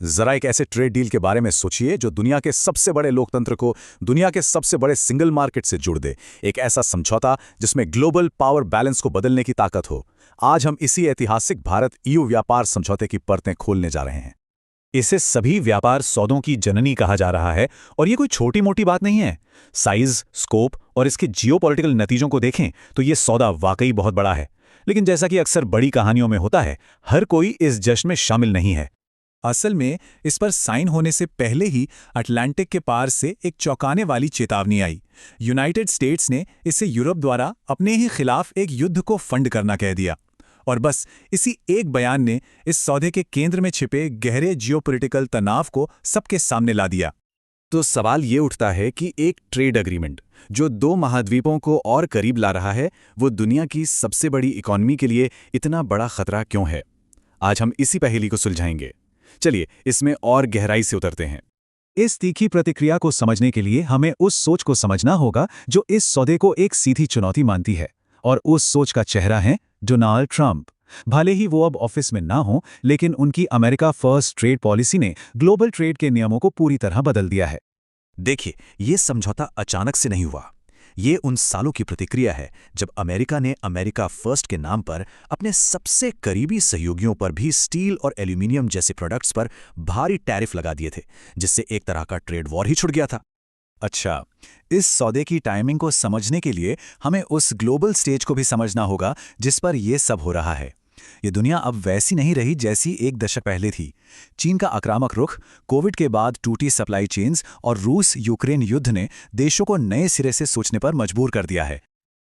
जरा एक ऐसे ट्रेड डील के बारे में सोचिए जो दुनिया के सबसे बड़े लोकतंत्र को दुनिया के सबसे बड़े सिंगल मार्केट से जोड़ दे। एक ऐसा समझौता जिसमें ग्लोबल पावर बैलेंस को बदलने की ताकत हो। आज हम इसी ऐतिहासिक भारत ईयू व्यापार समझौते की परतें खोलने जा रहे हैं। इसे सभी व्यापार सौदों की जननी कहा जा रहा है और ये कोई छोटी मोटी बात नहीं है। साइज, स्कोप और इसके जियोपॉलिटिकल नतीजों को देखें तो ये सौदा वाकई बहुत बड़ा है। लेकिन जैसा कि अक्सर बड़ी कहानियों में होता है, हर कोई इस जश्न में शामिल नहीं है। असल में इस पर साइन होने से पहले ही अटलांटिक के पार से एक चौंकाने वाली चेतावनी आई। यूनाइटेड स्टेट्स ने इसे यूरोप द्वारा अपने ही खिलाफ एक युद्ध को फंड करना कह दिया। और बस इसी एक बयान ने इस सौदे के केंद्र में छिपे गहरे जियोपॉलिटिकल तनाव को सबके सामने ला दिया। तो सवाल ये उठता है कि एक ट्रेड एग्रीमेंट जो दो महाद्वीपों को और करीब ला रहा है, वो दुनिया की सबसे बड़ी इकॉनमी के लिए इतना बड़ा खतरा क्यों है? आज हम इसी पहेली को सुलझाएंगे। चलिए इसमें और गहराई से उतरते हैं। इस तीखी प्रतिक्रिया को समझने के लिए हमें उस सोच को समझना होगा जो इस सौदे को एक सीधी चुनौती मानती है। और उस सोच का चेहरा है डोनाल्ड ट्रंप। भले ही वो अब ऑफिस में ना हो, लेकिन उनकी अमेरिका फर्स्ट ट्रेड पॉलिसी ने ग्लोबल ट्रेड के नियमों को पूरी तरह बदल दिया है। देखिए, ये समझौता अचानक से नहीं हुआ। ये उन सालों की प्रतिक्रिया है जब अमेरिका ने अमेरिका फर्स्ट के नाम पर अपने सबसे करीबी सहयोगियों पर भी स्टील और एल्यूमिनियम जैसे प्रोडक्ट्स पर भारी टैरिफ लगा दिए थे, जिससे एक तरह का ट्रेड वॉर ही छुड़ गया था। अच्छा, इस सौदे की टाइमिंग को समझने के लिए हमें उस ग्लोबल स्टेज को भी समझना होगा जिस पर यह सब हो रहा है। ये दुनिया अब वैसी नहीं रही जैसी एक दशक पहले थी। चीन का आक्रामक रुख, कोविड के बाद टूटी सप्लाई चेन्स और रूस यूक्रेन युद्ध ने देशों को नए सिरे से सोचने पर मजबूर कर दिया है।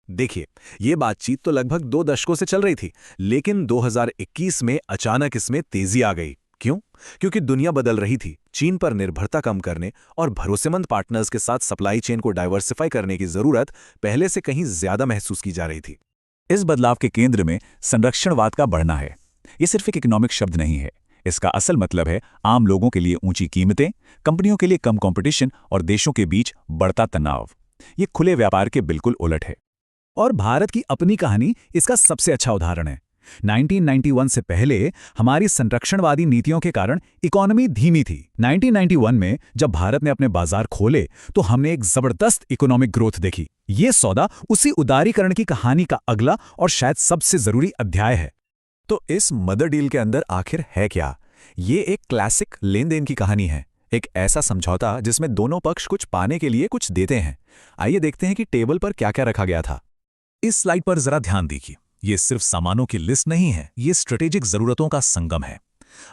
देखिए, ये बातचीत तो लगभग 2 दशकों से चल रही थी, लेकिन 2021 में अचानक इसमें तेजी आ गई। क्यों? क्योंकि दुनिया बदल रही थी। चीन पर निर्भरता कम करने और भरोसेमंद पार्टनर्स के साथ सप्लाई चेन को डाइवर्सिफाई करने की जरूरत पहले से कहीं ज्यादा महसूस की जा रही थी। इस बदलाव के केंद्र में संरक्षणवाद का बढ़ना है। ये सिर्फ एक इकोनॉमिक शब्द नहीं है। इसका असल मतलब है आम लोगों के लिए ऊंची कीमतें, कंपनियों के लिए कम कंपटीशन और देशों के बीच बढ़ता तनाव। ये खुले व्यापार के बिल्कुल उलट है। और भारत की अपनी कहानी इसका सबसे अच्छा उदाहरण है। 1991 से पहले हमारी संरक्षणवादी नीतियों के कारण इकोनॉमी धीमी थी। 1991 में जब भारत ने अपने बाजार खोले तो हमने एक जबरदस्त इकोनॉमिक ग्रोथ देखी। ये सौदा उसी उदारीकरण की कहानी का अगला और शायद सबसे जरूरी अध्याय है। तो इस मदर डील के अंदर आखिर है क्या? ये एक क्लासिक लेन देन की कहानी है। एक ऐसा समझौता जिसमें दोनों पक्ष कुछ पाने के लिए कुछ देते हैं। आइए देखते हैं कि टेबल पर क्या क्या रखा गया था। इस स्लाइड पर जरा ध्यान दीजिए। ये सिर्फ सामानों की लिस्ट नहीं है, ये स्ट्रेटेजिक जरूरतों का संगम है।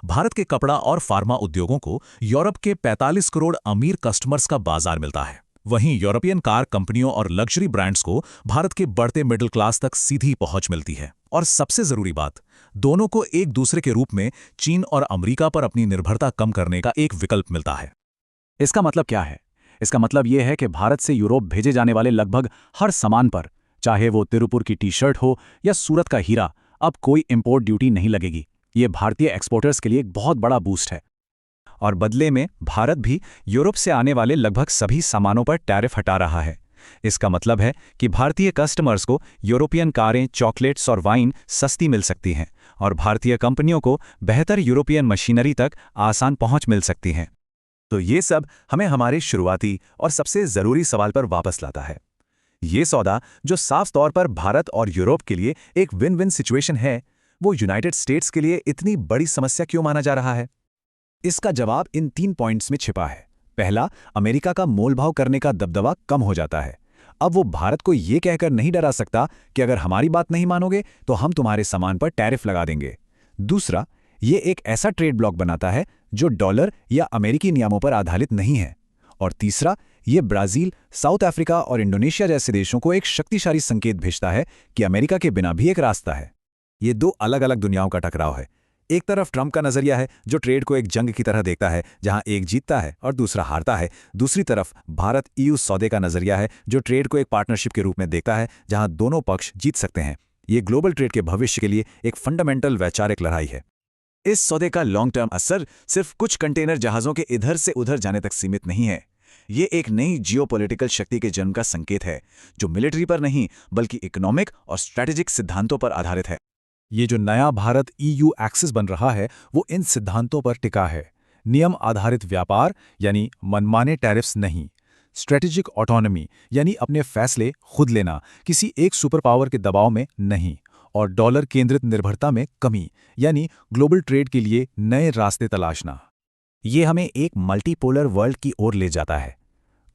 भारत के कपड़ा और फार्मा उद्योगों को यूरोप के 45 करोड़ अमीर कस्टमर्स का बाजार मिलता है। वहीं यूरोपियन कार कंपनियों और लग्जरी ब्रांड्स को भारत के बढ़ते मिडिल क्लास तक सीधी पहुंच मिलती है। और सबसे जरूरी बात, दोनों को एक दूसरे के रूप में चीन और अमेरिका पर अपनी निर्भरता कम करने का एक विकल्प मिलता है। इसका मतलब क्या है? इसका मतलब यह है कि भारत से यूरोप भेजे जाने वाले लगभग हर सामान पर, चाहे वो तिरुपुर की टी शर्ट हो या सूरत का हीरा, अब कोई इंपोर्ट ड्यूटी नहीं लगेगी। ये भारतीय एक्सपोर्टर्स के लिए एक बहुत बड़ा बूस्ट है। और बदले में भारत भी यूरोप से आने वाले लगभग सभी सामानों पर टैरिफ हटा रहा है। इसका मतलब है कि भारतीय कस्टमर्स को यूरोपियन कारें, चॉकलेट्स और वाइन सस्ती मिल सकती हैं और भारतीय कंपनियों को बेहतर यूरोपियन मशीनरी तक आसान पहुंच मिल सकती है। तो ये सब हमें हमारे शुरुआती और सबसे जरूरी सवाल पर वापस लाता है। ये सौदा जो साफ तौर पर भारत और यूरोप के लिए एक विन विन सिचुएशन है, वो यूनाइटेड स्टेट्स के लिए इतनी बड़ी समस्या क्यों माना जा रहा है? इसका जवाब इन 3 पॉइंट्स में छिपा है। पहला, अमेरिका का मोलभाव करने का दबदबा कम हो जाता है। अब वो भारत को ये कहकर नहीं डरा सकता कि अगर हमारी बात नहीं मानोगे तो हम तुम्हारे सामान पर टैरिफ लगा देंगे। दूसरा, ये एक ऐसा ट्रेड ब्लॉक बनाता है जो डॉलर या अमेरिकी नियमों पर आधारित नहीं है। और तीसरा, ये ब्राजील, साउथ अफ्रीका और इंडोनेशिया जैसे देशों को एक शक्तिशाली संकेत भेजता है कि अमेरिका के बिना भी एक रास्ता है। ये 2 अलग अलग दुनियाओं का टकराव है। एक तरफ ट्रंप का नजरिया है जो ट्रेड को एक जंग की तरह देखता है जहां एक जीतता है और दूसरा हारता है। दूसरी तरफ भारत ईयू सौदे का नजरिया है जो ट्रेड को एक पार्टनरशिप के रूप में देखता है जहां दोनों पक्ष जीत सकते हैं। ये ग्लोबल ट्रेड के भविष्य के लिए एक फंडामेंटल वैचारिक लड़ाई है। इस सौदे का लॉन्ग टर्म असर सिर्फ कुछ कंटेनर जहाजों के इधर से उधर जाने तक सीमित नहीं है। ये एक नई जियोपॉलिटिकल शक्ति के जन्म का संकेत है जो मिलिट्री पर नहीं बल्कि इकोनॉमिक और स्ट्रैटेजिक सिद्धांतों पर आधारित है। ये जो नया भारत ईयू एक्सिस बन रहा है वो इन सिद्धांतों पर टिका है। नियम आधारित व्यापार यानी मनमाने टैरिफ्स नहीं, स्ट्रेटेजिक ऑटोनॉमी यानी अपने फैसले खुद लेना, किसी एक सुपर पावर के दबाव में नहीं, और डॉलर केंद्रित निर्भरता में कमी यानी ग्लोबल ट्रेड के लिए नए रास्ते तलाशना। ये हमें एक मल्टीपोलर वर्ल्ड की ओर ले जाता है।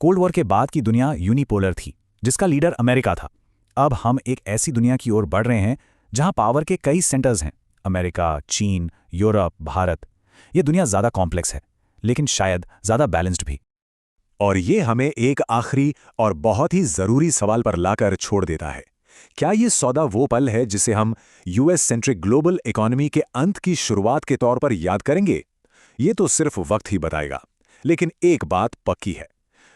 कोल्ड वॉर के बाद की दुनिया यूनिपोलर थी, जिसका लीडर अमेरिका था। अब हम एक ऐसी दुनिया की ओर बढ़ रहे हैं जहां पावर के कई सेंटर्स हैं, अमेरिका, चीन, यूरोप, भारत। ये दुनिया ज़्यादा कॉम्प्लेक्स है, लेकिन शायद ज़्यादा बैलेंस्ड भी। और ये हमें एक आखिरी और बहुत ही जरूरी सवाल पर लाकर छोड़ देता है। क्या ये सौदा वो पल है जिसे हम यूएस सेंट्रिक ग्लोबल इकोनॉमी के अंत की शुरुआत के तौर पर याद करेंगे? ये तो सिर्फ वक्त ही बताएगा। लेकिन एक बात पक्की है,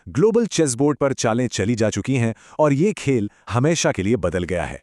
ग्लोबल चेसबोर्ड पर चालें चली जा चुकी हैं और ये खेल हमेशा के लिए बदल गया है।